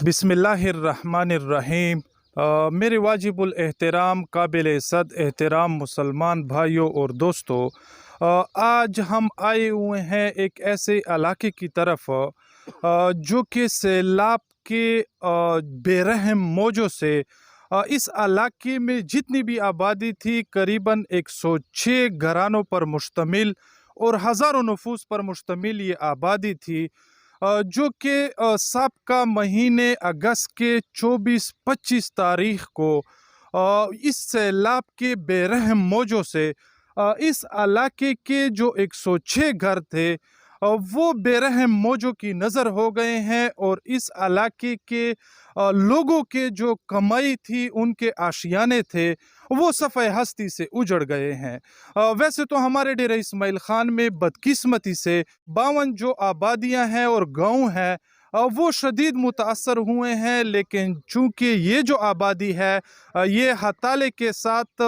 बिस्मिल्लाहिर्रहमानिर्रहीम। मेरे वाजिबुल एहतराम काबिल इज़्ज़त एहतराम मुसलमान भाइयों और दोस्तों, आज हम आए हुए हैं एक ऐसे इलाके की तरफ जो कि सैलाब के बेरहम मौजों से इस इलाके में जितनी भी आबादी थी करीबन 106 घरानों पर मुश्तमिल और हज़ारों नफूस पर मुश्तमिल ये आबादी थी, जो कि साबका महीने अगस्त के 24-25 तारीख को इस सैलाब के बेरहम मौजों से इस इलाके के जो 106 घर थे वो बेरहम मौजों की नज़र हो गए हैं और इस इलाके के लोगों के जो कमाई थी, उनके आशियाने थे, वो सफ़े हस्ती से उजड़ गए हैं। वैसे तो हमारे डेरा इस्माइल ख़ान में बदकिस्मती से 52 जो आबादियां हैं और गांव हैं वो शदीद मुतासर हुए हैं, लेकिन चूँकि ये जो आबादी है ये हताले के साथ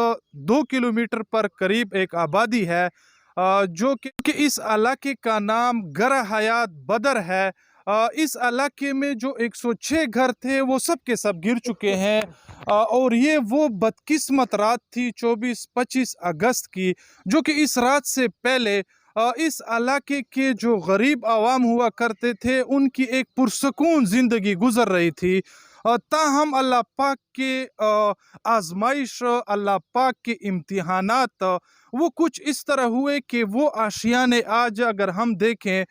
2 किलोमीटर पर करीब एक आबादी है जो कि इस इलाके का नाम गरा हयात बदर है। इस इलाके में जो 106 घर थे वो सब के सब गिर चुके हैं और ये वो बदकिस्मत रात थी 24-25 अगस्त की, जो कि इस रात से पहले इस इलाके के जो गरीब आवाम हुआ करते थे उनकी एक पुरसकून ज़िंदगी गुजर रही थी। ताहम अल्लाह पाक के आजमाइश, अल्लाह पाक के इम्तिहानात वो कुछ इस तरह हुए कि वो आशियाने आज अगर हम देखें,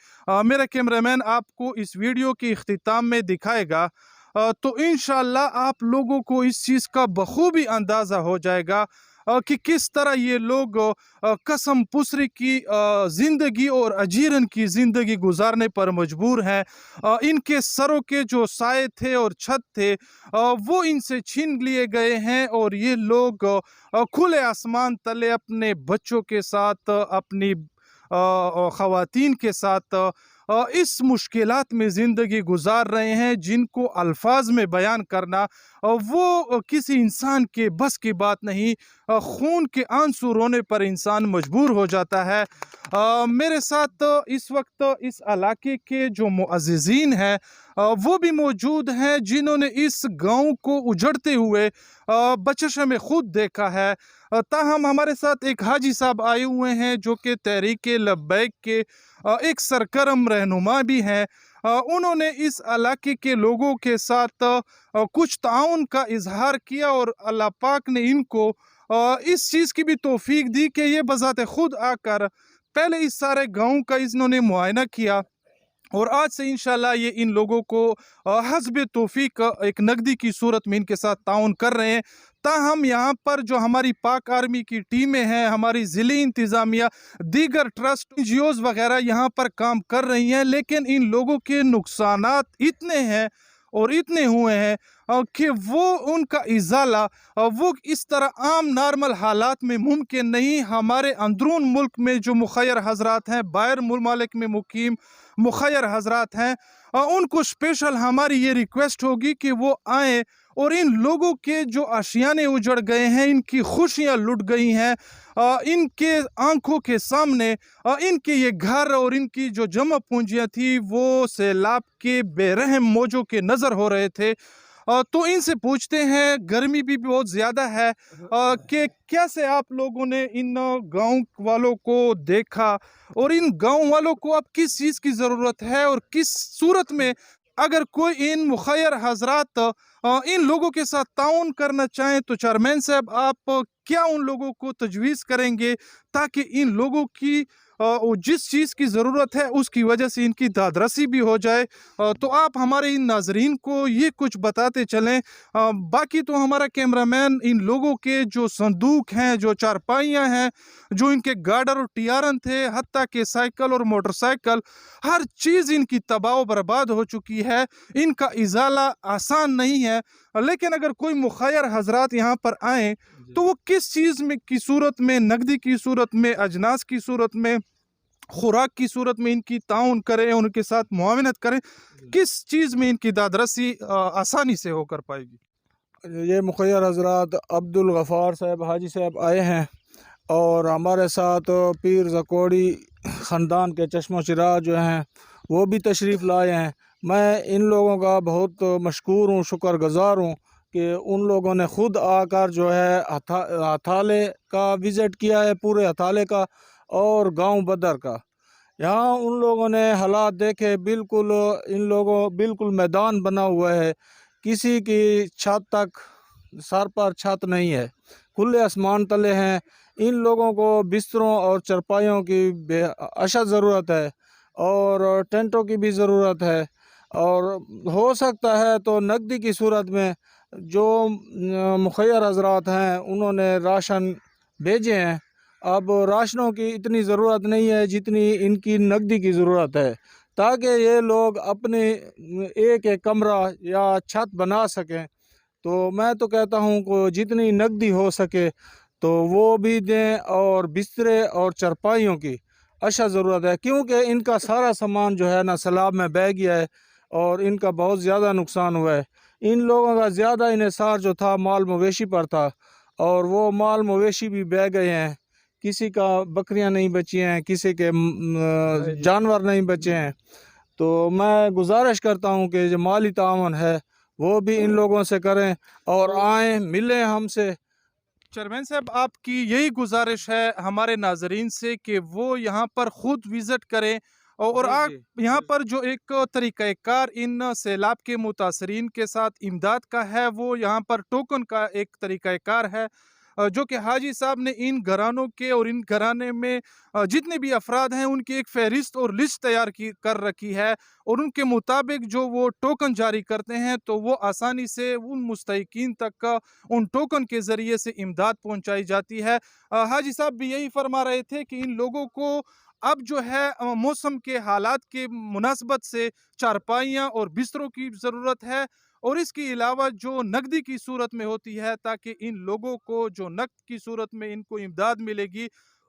मेरा कैमरामैन आपको इस वीडियो के इख्तिताम में दिखाएगा, तो इंशाअल्लाह आप लोगों को इस चीज़ का बखूबी अंदाज़ा हो जाएगा कि किस तरह ये लोग कसम पुसरी की ज़िंदगी और अजीरन की ज़िंदगी गुजारने पर मजबूर हैं। इनके सरों के जो साए थे और छत थे वो इनसे छीन लिए गए हैं और ये लोग खुले आसमान तले अपने बच्चों के साथ, अपनी ख़वातीन के साथ इस मुश्किलात में ज़िंदगी गुजार रहे हैं, जिनको अल्फाज में बयान करना वो किसी इंसान के बस की बात नहीं। खून के आंसू रोने पर इंसान मजबूर हो जाता है। मेरे साथ इस वक्त इस इलाके के जो मुअज़्ज़िज़ीन हैं वो भी मौजूद हैं, जिन्होंने इस गांव को उजड़ते हुए बचशे में खुद देखा है। ताहम हमारे साथ एक हाजी साहब आए हुए हैं जो कि तहरीक लब्बैक के एक सरगर्म रहनुमा भी हैं। उन्होंने इस इलाके के लोगों के साथ कुछ ताउन का इजहार किया और अल्लाह पाक ने इनको इस चीज़ की भी तौफीक दी कि ये बज़ाते खुद आकर पहले इस सारे गाँव का इन्होंने मुआयना किया और आज से इंशाल्लाह ये इन लोगों को हस्ब तौफीक एक नकदी की सूरत में इनके साथ ताउन कर रहे हैं। ताहम यहाँ पर जो हमारी पाक आर्मी की टीमें हैं, हमारी ज़िली इंतज़ामिया, दीगर ट्रस्ट NGOs वगैरह यहाँ पर काम कर रही हैं, लेकिन इन लोगों के नुकसानात इतने हैं और इतने हुए हैं कि वो उनका इजाला वो इस तरह आम नॉर्मल हालात में मुमकिन नहीं। हमारे अंदरून मुल्क में जो मुखैर हजरात हैं, बाहर मुमालिक में मुकीम मुखैर हजरात हैं, उनको स्पेशल हमारी ये रिक्वेस्ट होगी कि वो आएँ और इन लोगों के जो आशियाने उजड़ गए हैं, इनकी खुशियाँ लुट गई हैं, इनके आंखों के सामने इनके ये घर और इनकी जो जमा पूंजियाँ थी वो सैलाब के बेरहम मौजों के नज़र हो रहे थे। तो इनसे पूछते हैं, गर्मी भी बहुत ज़्यादा है, कि कैसे आप लोगों ने इन गांव वालों को देखा और इन गांव वालों को अब किस चीज़ की ज़रूरत है और किस सूरत में अगर कोई इन मुखैर हजरात इन लोगों के साथ ताउन करना चाहें तो चेयरमैन साहब आप क्या उन लोगों को तजवीज़ करेंगे ताकि इन लोगों की जिस चीज़ की ज़रूरत है उसकी वजह से इनकी दादरसी भी हो जाए। तो आप हमारे इन नाजरीन को ये कुछ बताते चलें। बाकी तो हमारा कैमरामैन इन लोगों के जो संदूक हैं, जो चारपाइयाँ हैं, जो इनके गार्डर और टियारन थे, हत्ता के साइकिल और मोटरसाइकिल, हर चीज़ इनकी तबाह बर्बाद हो चुकी है। इनका इजाला आसान नहीं है, लेकिन अगर कोई मुखैर हजरात यहाँ पर आएँ तो वो किस चीज़ में की सूरत में, नकदी की सूरत में, अजनास की सूरत में, खुराक की सूरत में इनकी ताउन करें, उनके साथ मुआवनत करें, किस चीज़ में इनकी दादरसी आसानी से होकर पाएगी। ये मुखैर हजरात अब्दुल गफ़ार साहब हाजी साहब आए हैं और हमारे साथ पीर ज़कोड़ी ख़ानदान के चश्मो चिराग जो हैं वो भी तशरीफ़ लाए हैं। मैं इन लोगों का बहुत मशकूर हूँ, शुक्रगुज़ार हूँ कि उन लोगों ने ख़ुद आकर जो है हथाले का विज़िट किया है, पूरे हथाले का और गांव बदर का। यहाँ उन लोगों ने हालात देखे, बिल्कुल इन लोगों बिल्कुल मैदान बना हुआ है, किसी की छत तक सर पर छत नहीं है, खुले आसमान तले हैं। इन लोगों को बिस्तरों और चरपाइयों की अशद ज़रूरत है और टेंटों की भी ज़रूरत है, और हो सकता है तो नकदी की सूरत में जो मुखैर हजरात हैं उन्होंने राशन भेजे हैं। अब राशनों की इतनी ज़रूरत नहीं है जितनी इनकी नकदी की ज़रूरत है, ताकि ये लोग अपने एक एक कमरा या छत बना सकें। तो मैं तो कहता हूँ कि जितनी नकदी हो सके तो वो भी दें, और बिस्तरे और चरपाइयों की अशद ज़रूरत है, क्योंकि इनका सारा सामान जो है ना सैलाब में बह गया है और इनका बहुत ज़्यादा नुकसान हुआ है। इन लोगों का ज़्यादा इन्हिसार जो था माल मवेशी पर था, और वो माल मवेशी भी बह गए हैं। किसी का बकरियां नहीं बची हैं, किसी के जानवर नहीं बचे हैं। तो मैं गुजारिश करता हूँ कि जो माली तावन है वो भी इन लोगों से करें और आएँ मिलें हमसे। चेयरमैन साहब, आपकी यही गुजारिश है हमारे नाजरीन से कि वो यहाँ पर खुद विज़िट करें और जी आप जी यहाँ बिल्कुल। पर जो एक तरीक़ाकार इन सैलाब के मुतासरीन के साथ इमदाद का है, वो यहाँ पर टोकन का एक तरीक़ाकार है, जो कि हाजी साहब ने इन घरानों के और इन घराने में जितने भी अफराद हैं उनकी एक फ़हरिस्त और लिस्ट तैयार की कर रखी है, और उनके मुताबिक जो वो टोकन जारी करते हैं तो वो आसानी से उन मुस्तहिकीन तक उन टोकन के ज़रिए से इमदाद पहुंचाई जाती है। हाजी साहब भी यही फरमा रहे थे कि इन लोगों को अब जो है मौसम के हालात के मुनासबत से चारपाइयाँ और बिस्तरों की ज़रूरत है, और इसके अलावा जो नकदी की सूरत में होती है, ताकि इन लोगों को जो नकद की सूरत में इनको इमदाद मिलेगी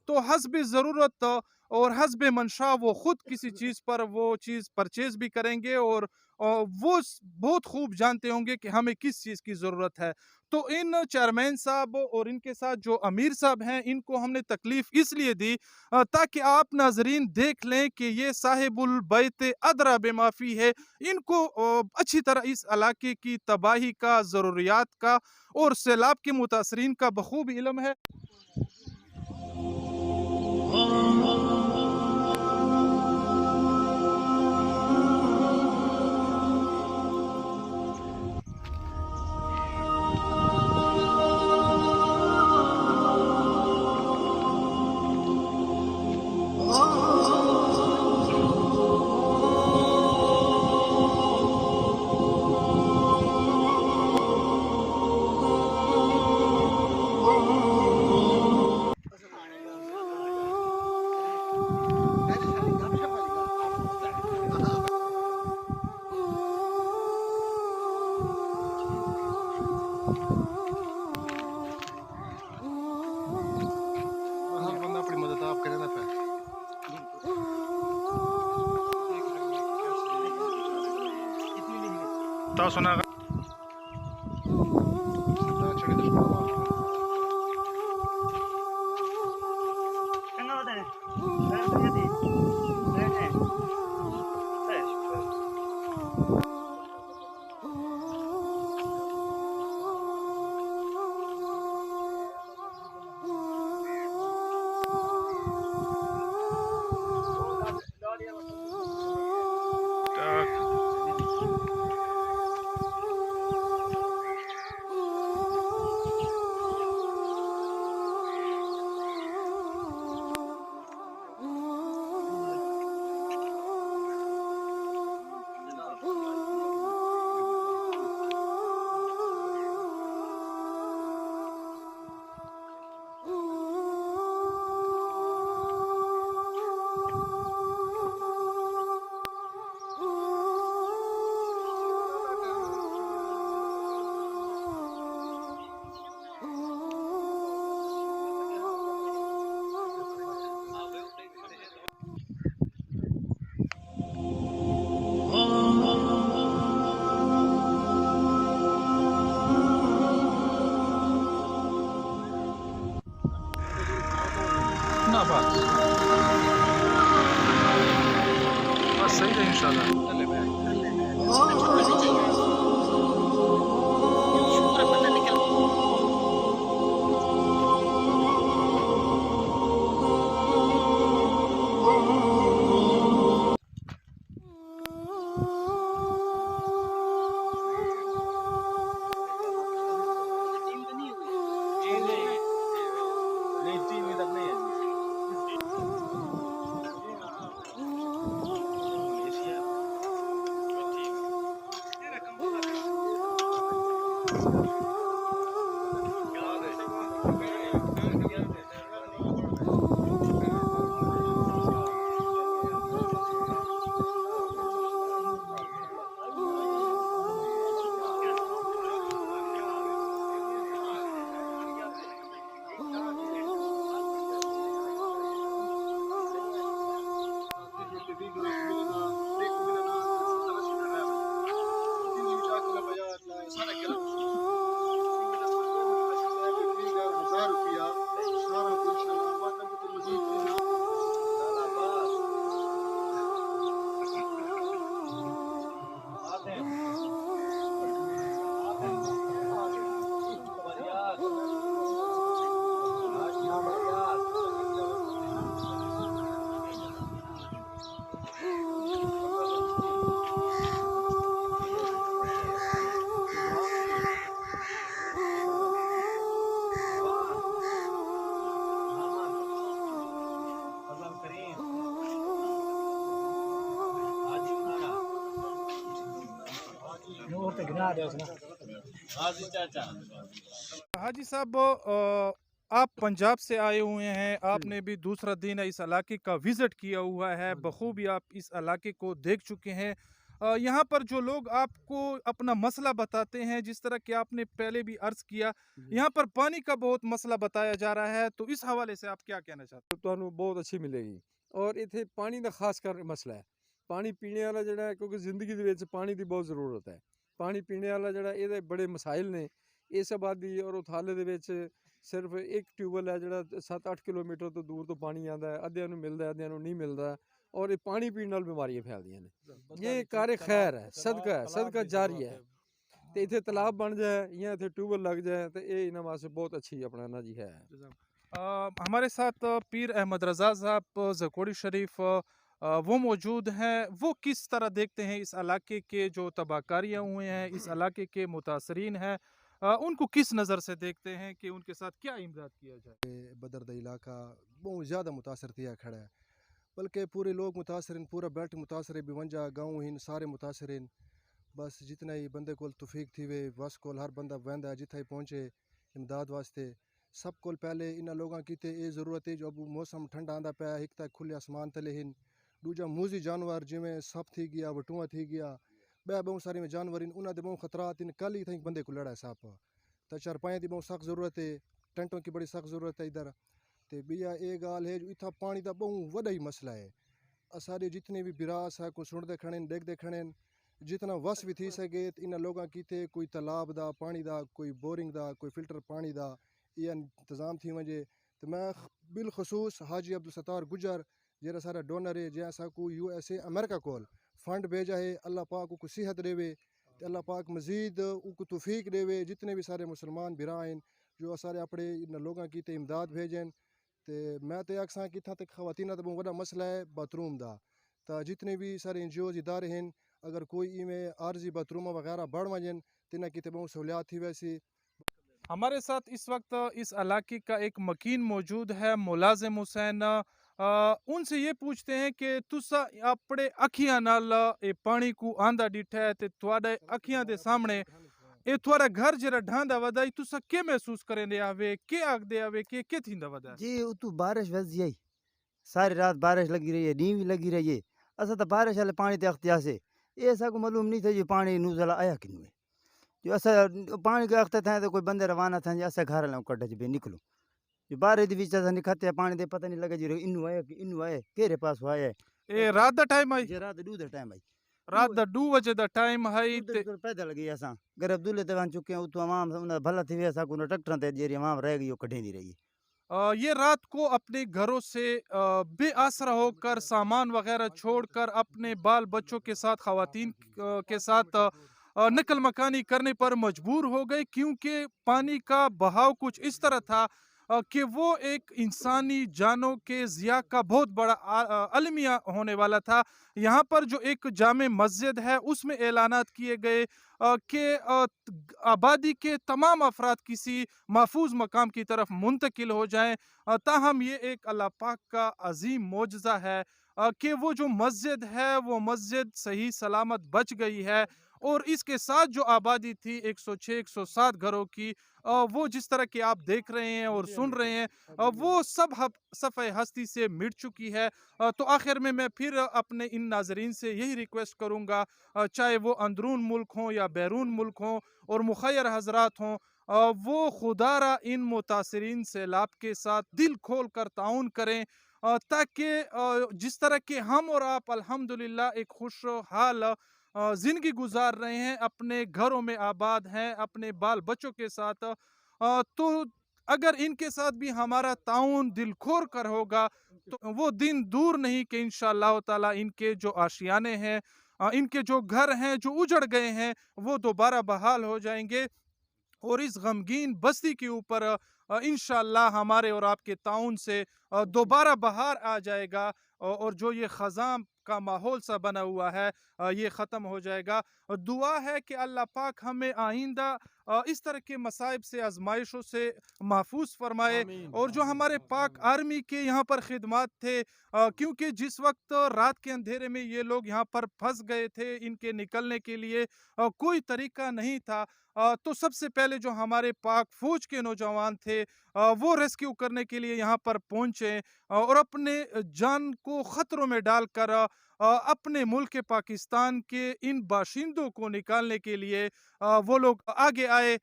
तो हस्ब ज़रूरत और हस्ब मंशा वो ख़ुद किसी चीज़ पर वो चीज़ परचेज़ भी करेंगे, और वो बहुत खूब जानते होंगे कि हमें किस चीज़ की ज़रूरत है। तो इन चेयरमैन साहब और इनके साथ जो अमीर साहब हैं, इनको हमने तकलीफ़ इसलिए दी ताकि आप नाज़रीन देख लें कि ये साहिबुल बैत अदरा बेमाफ़ी है। इनको अच्छी तरह इस इलाके की तबाही का, ज़रूरियात का और सैलाब के मुतासरीन का बखूबी इल्म है। बंदा अपनी मदद आप करें ना फिर तो सुना हाजी साहब, आप पंजाब से आए हुए हैं, आपने भी दूसरा दिन इस इलाके का विजिट किया हुआ है, बखूबी आप इस इलाके को देख चुके हैं। यहाँ पर जो लोग आपको अपना मसला बताते हैं, जिस तरह कि आपने पहले भी अर्ज किया, यहाँ पर पानी का बहुत मसला बताया जा रहा है, तो इस हवाले से आप क्या कहना चाहते हैं? ਤੁਹਾਨੂੰ ਬਹੁਤ ਅੱਛੀ ਮਿਲੇਗੀ। ਔਰ ਇੱਥੇ ਪਾਣੀ ਦਾ ਖਾਸ ਕਰ ਮਸਲਾ ਹੈ। ਪਾਣੀ ਪੀਣੇ ਵਾਲਾ ਜਿਹੜਾ ਹੈ, ਕਿਉਂਕਿ ਜ਼ਿੰਦਗੀ ਦੇ ਵਿੱਚ ਪਾਣੀ ਦੀ ਬਹੁਤ ਜ਼ਰੂਰਤ ਹੈ। ਪਾਣੀ ਪੀਣੇ ਵਾਲਾ ਜਿਹੜਾ ਇਹਦੇ ਬੜੇ ਮਸਾਇਲ ਨੇ। ਇਸ ਆਬਾਦੀ ਔਰ ਉਥਾਲੇ ਦੇ ਵਿੱਚ ਸਿਰਫ ਇੱਕ ਟਿਊਬਵੈੱਲ ਹੈ ਜਿਹੜਾ 7-8 ਕਿਲੋਮੀਟਰ ਤੋਂ ਦੂਰ ਤੋਂ ਪਾਣੀ ਆਉਂਦਾ ਹੈ। ਅੱਧਿਆਂ ਨੂੰ ਮਿਲਦਾ, ਅੱਧਿਆਂ ਨੂੰ ਨਹੀਂ ਮਿਲਦਾ। ਔਰ ਇਹ ਪਾਣੀ ਪੀਣ ਨਾਲ ਬਿਮਾਰੀਆਂ ਫੈਲਦੀਆਂ ਨੇ। ਇਹ ਕਾਰ ਖੈਰ ਹੈ, ਸਦਕਾ ਜਾਰੀ ਹੈ। ਤੇ ਇੱਥੇ ਤਲਾਬ ਬਣ ਜਾਏ ਜਾਂ ਇੱਥੇ ਟਿਊਬਵੈੱਲ ਲੱਗ ਜਾए तो ये इन्होंने वास्ते बहुत अच्छी अपना ना जी है। हमारे साथ पीर अहमद रज़ा साहब ज़कोड़ी शरीफ वो मौजूद हैं। वो किस तरह देखते हैं इस इलाके के जो तबाहकारियाँ हुए हैं, इस इलाके के मुतासरीन हैं, उनको किस नज़र से देखते हैं कि उनके साथ क्या इमदाद किया जाए? बदर दा इलाका बहुत ज़्यादा मुतासर थिया खड़ा है, बल्कि पूरे लोग मुतासर, पूरा बेल्ट मुतासर, बिवंजा गाँव हिन सारे मुतासर। बस जितना ही बंदे को तौफीक थी वे बस को हर बंदा वहदा जितना ही पहुँचे इमदाद वास्ते। सब को पहले इन लोगों की ये ज़रूरत है जो अब मौसम ठंडा आंदा पाया, एक तक खुले आसमान तले हिन, दूजा मूजी जानवर जिमें सप थी गया, वटुआ थी गया, बै बहुत सारे में जानवर इन उन्होंने बहुत खतरात इन। कल ही थी बंदे को लड़ा है सप, तो चारपाइयाँ की बहुत सख्त ज़रूरत है, टेंटों की बड़ी सख्त ज़रूरत है इधर। तो बिया ये गाल है जो इतना पानी का बहुत वड्डा ही मसला है। सारे जितने भी बिरास है कुछ सुनते खड़े देखते खड़े, जितना वस भी थी सके इन लोगों की थे कोई तालाब दा पानी दा, कोई बोरिंग दा, कोई फिल्टर पानी दा ये इंतज़ाम थी वजे। तो मैं बिलखसूस हाजी अब्दुल सत्तार गुजर जरा सारा डोनर है, जैसा को USA अमेरिका को फंड भेजा है। अल्लाह पाक को सेहत देवे, अल्लाह पाक मज़ीद उनको तौफीक देवे। जितने भी सारे मुसलमान बिरा हैं जो सारे अपने इन लोगों की इमदाद भेजन। तो मैं तो आखसा कि इतना तक खवातीन का बहुत बड़ा मसला है बाथरूम दा। तो जितने भी सारे NGOs इदारे हैं, अगर कोई इमें आर्जी बाथरूम वगैरह बढ़ वजन तो इन्हें कितने बहुत सहूलियात थी। वैसी हमारे साथ इस वक्त इस इलाके का एक मकीन मौजूद है, मुलाजिम हुसैन। उनसे ये पूछते हैं कि तुसा अपने अखियां नाल ये पानी को आंदा डिठा है ते तुहाडे अखियां दे सामने ये थोड़ा घर जरा ढांदा वदा है, तुसा के महसूस करेंदे आवे, के आखदे आवे, के थींदा वदा है? जी उतू बारिश वसी आई, सारी रात बारिश लगी रही है, नींद भी लगी रही है। असा तो बारिश वाले पानी ते अख्तिया से ये ऐसा को मालूम नहीं था जो पानी नूजला आया कि नहीं। जो असा पानी के अख्ते थे तो कोई बंदे रवाना था असा घर लाऊं कट जी निकलो जो बारिश विच असा निकलते पानी दे पता नहीं लगे जो इनू आया कि इनू आए केरे पास आया। ये रात दा टाइम आई, जे रात दू दे टाइम आई, रात दा 2 बजे दा टाइम है ते पैदल गई असा घर अब्दुल्ले ते वन चुके उतो आवाम उन्हें भला थी असा को ट्रैक्टर ते जेरी आवाम रह गई कढेंदी रही। ये रात को अपने घरों से बेआसरा होकर सामान वगैरह छोड़कर अपने बाल बच्चों के साथ खवातीन के साथ नकल मकानी करने पर मजबूर हो गए, क्योंकि पानी का बहाव कुछ इस तरह था कि वो एक इंसानी जानों के ज़िया का बहुत बड़ा अलमिया होने वाला था। यहाँ पर जो एक जामे मस्जिद है उसमें ऐलानात किए गए कि आबादी के तमाम अफराद किसी महफूज मकाम की तरफ मुंतकिल हो जाएं। ताहम ये एक अल्लाह पाक का अजीम मोजज़ा है कि वो जो मस्जिद है वो मस्जिद सही सलामत बच गई है और इसके साथ जो आबादी थी 106-107 घरों की, वो जिस तरह की आप देख रहे हैं और सुन रहे हैं, वो सब सफ़े हस्ती से मिट चुकी है। तो आखिर में मैं फिर अपने इन नाजरीन से यही रिक्वेस्ट करूँगा, चाहे वो अंदरून मुल्क हों या बैरून मुल्क हों और मुखैर हजरात हों, वो खुदारा इन मुतासरीन सैलाब के साथ दिल खोल कर ताउन करें, ताकि जिस तरह के हम और आप अल्हम्दुलिल्लाह एक खुशहाल ज़िंदगी गुजार रहे हैं, अपने घरों में आबाद हैं, अपने बाल बच्चों के साथ, तो अगर इनके साथ भी हमारा ताउन दिल खोल कर होगा, तो वो दिन दूर नहीं कि इंशाअल्लाह ताला इनके जो आशियाने हैं, इनके जो घर हैं जो उजड़ गए हैं, वो दोबारा बहाल हो जाएंगे और इस गमगीन बस्ती के ऊपर इंशाअल्लाह हमारे और आपके ताउन से दोबारा बहार आ जाएगा, और जो ये ख़ज़ां का माहौल सा बना हुआ है, ये ख़त्म हो जाएगा। दुआ है कि अल्लाह पाक हमें आइंदा इस तरह के मसाइब से, आजमाइशों से महफूज फरमाए। आमीन और जो आमीन हमारे पाक आमीन। आर्मी के यहाँ पर खिदमत थे, क्योंकि जिस वक्त रात के अंधेरे में ये लोग यहाँ पर फंस गए थे, इनके निकलने के लिए कोई तरीका नहीं था, तो सबसे पहले जो हमारे पाक फौज के नौजवान थे, वो रेस्क्यू करने के लिए यहाँ पर पहुँचे, और अपने जान को ख़तरों में डालकर अपने मुल्क पाकिस्तान के इन बाशिंदों को निकालने के लिए वो लोग आगे आए।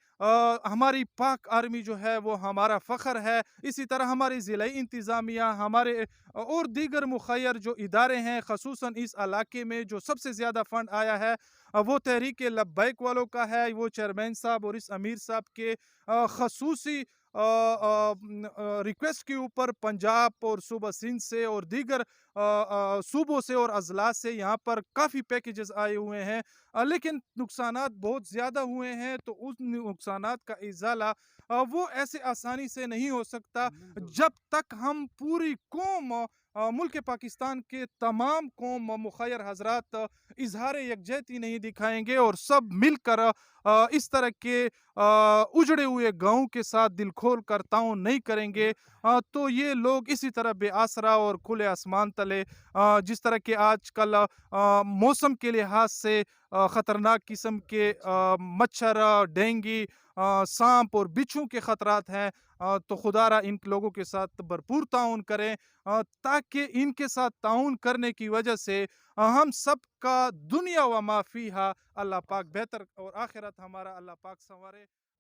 हमारी पाक आर्मी जो है वो हमारा फ़ख्र है। इसी तरह हमारी ज़िला इंतज़ामिया, हमारे और दीगर मुखैर जो इदारे हैं, ख़ुसूसन इस इलाके में जो सबसे ज़्यादा फ़ंड आया है, वो तहरीक लब्बैक वालों का है। वो चेयरमैन साहब और इस अमीर साहब के खसूसी रिक्वेस्ट के ऊपर पंजाब और सूबा सिंध से और दीगर सूबों से और अजला से यहाँ पर काफ़ी पैकेजेस आए हुए हैं, लेकिन नुकसानात बहुत ज़्यादा हुए हैं। तो उस नुकसानात का इज़ाला वो ऐसे आसानी से नहीं हो सकता जब तक हम पूरी कौम, मुल्क पाकिस्तान के तमाम कौम मुखैर हजरात इजहार यकजहती नहीं दिखाएंगे और सब मिलकर इस तरह के उजड़े हुए गाँव के साथ दिल खोल कर ताउन नहीं करेंगे, तो ये लोग इसी तरह बेआसरा और खुले आसमान तले, जिस तरह के आजकल मौसम के लिहाज से ख़तरनाक किस्म के मच्छर, डेंगू, सांप और बिच्छू के ख़तरात हैं, तो खुदारा इन लोगों के साथ भरपूर ताउन करें, ताकि इनके साथ ताउन करने की वजह से हम सब का दुनिया व माफ़ीहा अल्लाह पाक बेहतर और आखिरत हमारा अल्लाह पाक संवारे।